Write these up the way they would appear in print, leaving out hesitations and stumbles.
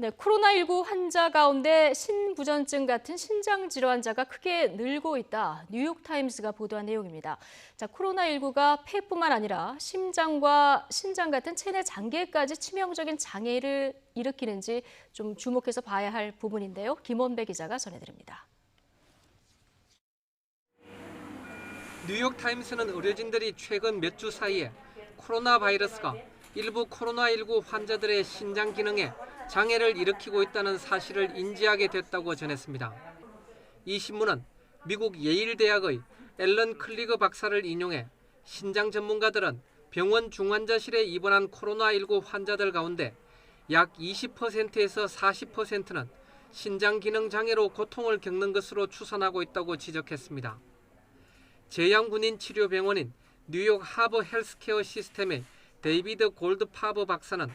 네, 코로나19 환자 가운데 신부전증 같은 신장 질환자가 크게 늘고 있다. 뉴욕타임스가 보도한 내용입니다. 자, 코로나19가 폐뿐만 아니라 심장과 신장 같은 체내 장기에까지 치명적인 장애를 일으키는지 좀 주목해서 봐야 할 부분인데요. 김원배 기자가 전해드립니다. 뉴욕타임스는 의료진들이 최근 몇 주 사이에 코로나 바이러스가 일부 코로나19 환자들의 신장 기능에 장애를 일으키고 있다는 사실을 인지하게 됐다고 전했습니다. 이 신문은 미국 예일대학의 앨런 클리그 박사를 인용해 신장 전문가들은 병원 중환자실에 입원한 코로나19 환자들 가운데 약 20%에서 40%는 신장 기능 장애로 고통을 겪는 것으로 추산하고 있다고 지적했습니다. 제양군인 치료병원인 뉴욕 하버 헬스케어 시스템의 데이비드 골드파버 박사는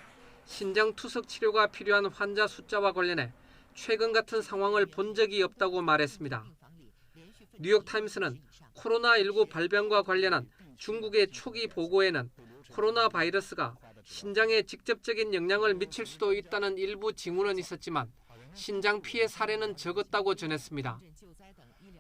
신장 투석 치료가 필요한 환자 숫자와 관련해 최근 같은 상황을 본 적이 없다고 말했습니다. 뉴욕타임스는 코로나19 발병과 관련한 중국의 초기 보고에는 코로나 바이러스가 신장에 직접적인 영향을 미칠 수도 있다는 일부 징후는 있었지만 신장 피해 사례는 적었다고 전했습니다.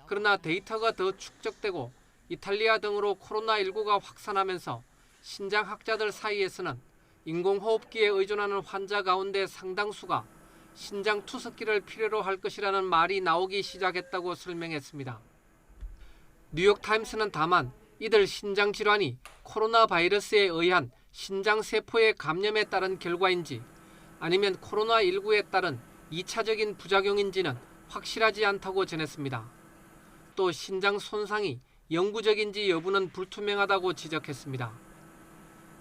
그러나 데이터가 더 축적되고 이탈리아 등으로 코로나19가 확산하면서 신장학자들 사이에서는 인공호흡기에 의존하는 환자 가운데 상당수가 신장 투석기를 필요로 할 것이라는 말이 나오기 시작했다고 설명했습니다. 뉴욕타임스는 다만 이들 신장 질환이 코로나 바이러스에 의한 신장 세포의 감염에 따른 결과인지 아니면 코로나19에 따른 2차적인 부작용인지는 확실하지 않다고 전했습니다. 또 신장 손상이 영구적인지 여부는 불투명하다고 지적했습니다.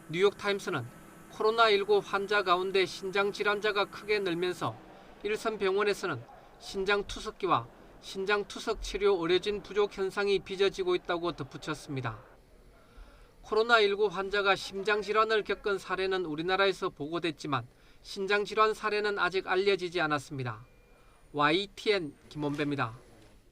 뉴욕타임스는 코로나19 환자 가운데 신장 질환자가 크게 늘면서 일선 병원에서는 신장 투석기와 신장 투석 치료 의료진 부족 현상이 빚어지고 있다고 덧붙였습니다. 코로나19 환자가 심장 질환을 겪은 사례는 우리나라에서 보고됐지만 신장 질환 사례는 아직 알려지지 않았습니다. YTN 김원배입니다.